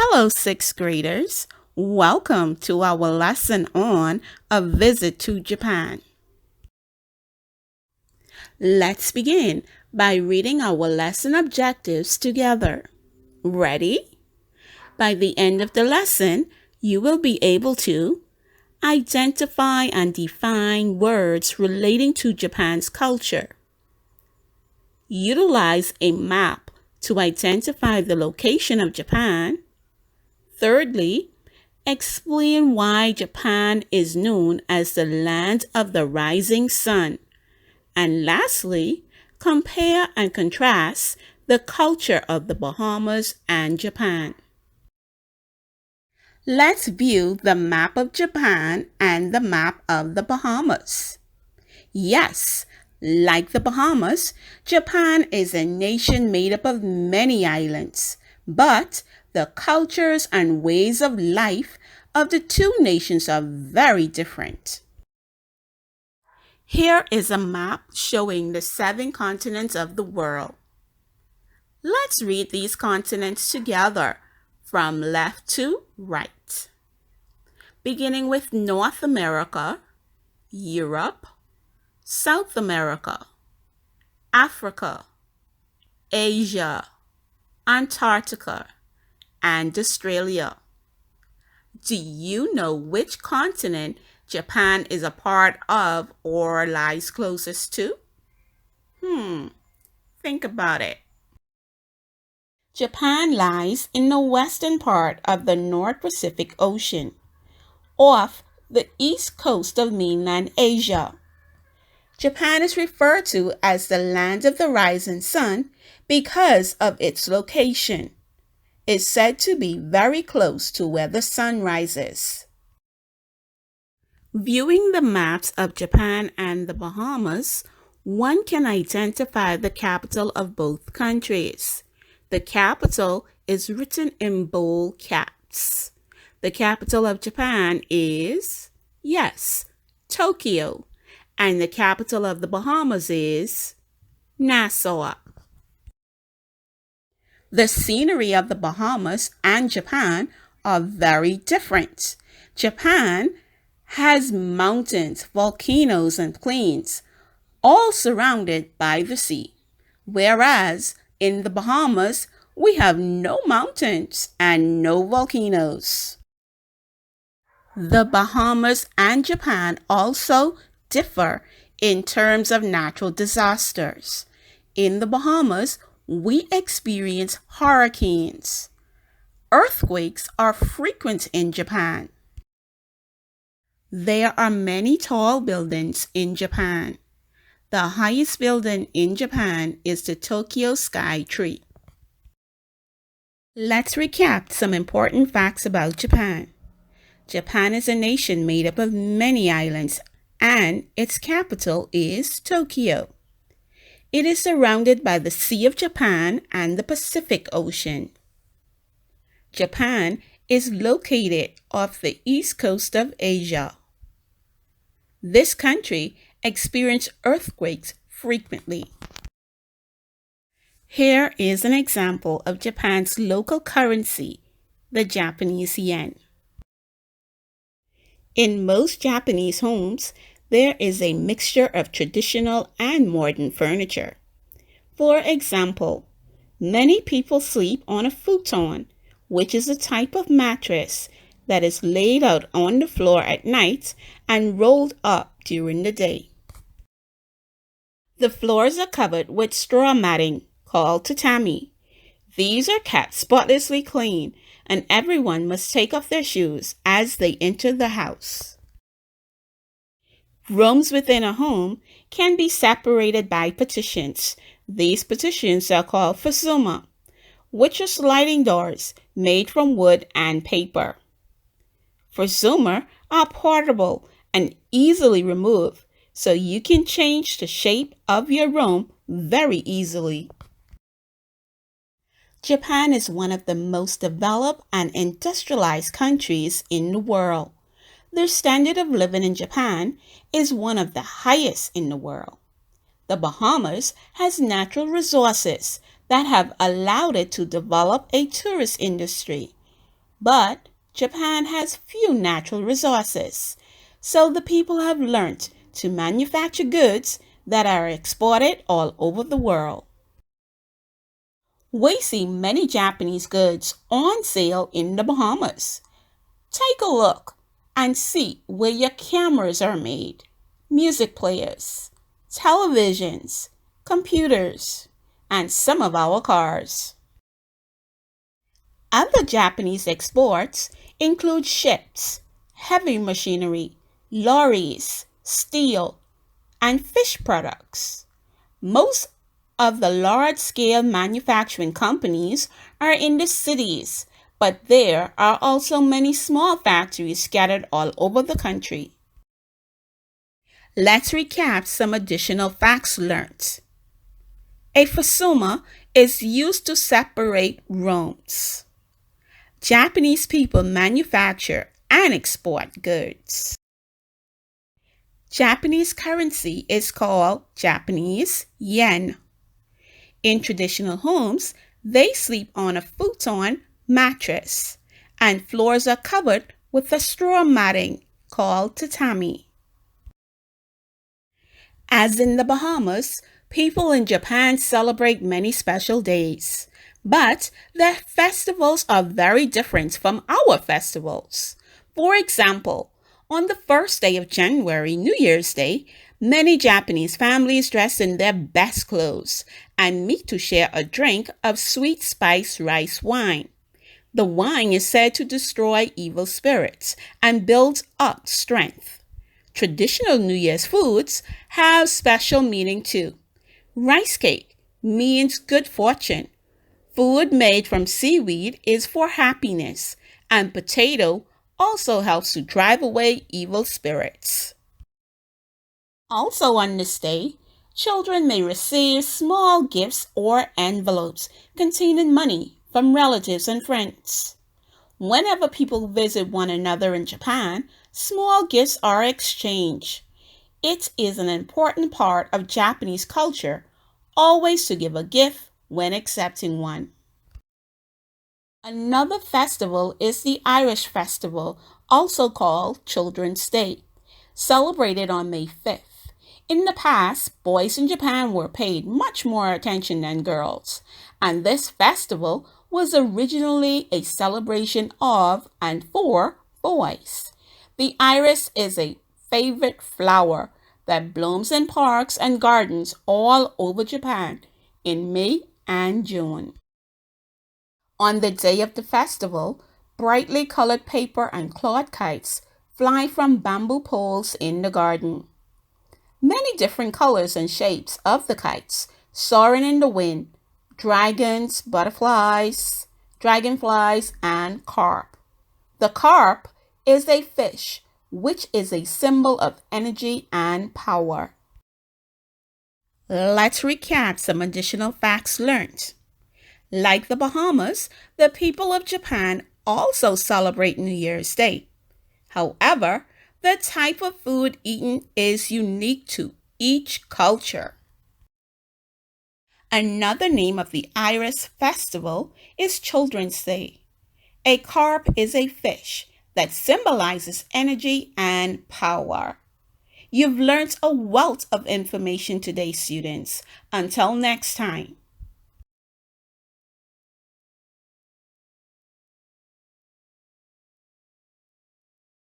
Hello, sixth graders. Welcome to our lesson on a visit to Japan. Let's begin by reading our lesson objectives together. Ready? By the end of the lesson, you will be able to identify and define words relating to Japan's culture. Utilize a map to identify the location of Japan. Thirdly, explain why Japan is known as the land of the rising sun. And lastly, compare and contrast the culture of the Bahamas and Japan. Let's view the map of Japan and the map of the Bahamas. Yes, like the Bahamas, Japan is a nation made up of many islands, but the cultures and ways of life of the two nations are very different. Here is a map showing the 7 continents of the world. Let's read these continents together from left to right. Beginning with North America, Europe, South America, Africa, Asia, Antarctica, and Australia. Do you know which continent Japan is a part of or lies closest to? Think about it. Japan lies in the western part of the North Pacific Ocean, off the east coast of mainland Asia. Japan is referred to as the land of the rising sun because of its location. It's said to be very close to where the sun rises. Viewing the maps of Japan and the Bahamas, one can identify the capital of both countries. The capital is written in bold caps. The capital of Japan is, yes, Tokyo, and the capital of the Bahamas is Nassau. The scenery of the Bahamas and Japan are very different. Japan has mountains, volcanoes, and plains, all surrounded by the sea, whereas in the Bahamas, we have no mountains and no volcanoes. The Bahamas and Japan also differ in terms of natural disasters. In the Bahamas, we experience hurricanes. Earthquakes are frequent in Japan. There are many tall buildings in Japan. The highest building in Japan is the Tokyo Sky Tree. Let's recap some important facts about Japan. Japan is a nation made up of many islands, and its capital is Tokyo. It is surrounded by the Sea of Japan and the Pacific Ocean. Japan is located off the east coast of Asia. This country experiences earthquakes frequently. Here is an example of Japan's local currency, the Japanese yen. In most Japanese homes, there is a mixture of traditional and modern furniture. For example, many people sleep on a futon, which is a type of mattress that is laid out on the floor at night and rolled up during the day. The floors are covered with straw matting called tatami. These are kept spotlessly clean, and everyone must take off their shoes as they enter the house. Rooms within a home can be separated by partitions. These partitions are called fusuma, which are sliding doors made from wood and paper. Fusuma are portable and easily removed, so you can change the shape of your room very easily. Japan is one of the most developed and industrialized countries in the world. The standard of living in Japan is one of the highest in the world. The Bahamas has natural resources that have allowed it to develop a tourist industry. But Japan has few natural resources, so the people have learned to manufacture goods that are exported all over the world. We see many Japanese goods on sale in the Bahamas. Take a look and see where your cameras are made, music players, televisions, computers, and some of our cars. Other Japanese exports include ships, heavy machinery, lorries, steel, and fish products. Most of the large-scale manufacturing companies are in the cities, but there are also many small factories scattered all over the country. Let's recap some additional facts learned. A fusuma is used to separate rooms. Japanese people manufacture and export goods. Japanese currency is called Japanese yen. In traditional homes, they sleep on a futon mattress, and floors are covered with a straw matting called tatami. As in the Bahamas, people in Japan celebrate many special days, but their festivals are very different from our festivals. For example, on the first day of January, New Year's Day, many Japanese families dress in their best clothes and meet to share a drink of sweet spice rice wine. The wine is said to destroy evil spirits and build up strength. Traditional New Year's foods have special meaning too. Rice cake means good fortune. Food made from seaweed is for happiness, and potato also helps to drive away evil spirits. Also on this day, children may receive small gifts or envelopes containing money from relatives and friends. Whenever people visit one another in Japan, small gifts are exchanged. It is an important part of Japanese culture always to give a gift when accepting one. Another festival is the Irish Festival, also called Children's Day, celebrated on May 5th. In the past, boys in Japan were paid much more attention than girls, and this festival was originally a celebration of and for boys. The iris is a favorite flower that blooms in parks and gardens all over Japan in May and June. On the day of the festival, brightly colored paper and cloth kites fly from bamboo poles in the garden. Many different colors and shapes of the kites soaring in the wind: dragons, butterflies, dragonflies, and carp. The carp is a fish, which is a symbol of energy and power. Let's recap some additional facts learned. Like the Bahamas, the people of Japan also celebrate New Year's Day. However, the type of food eaten is unique to each culture. Another name of the Iris Festival is Children's Day. A carp is a fish that symbolizes energy and power. You've learned a wealth of information today, students. Until next time.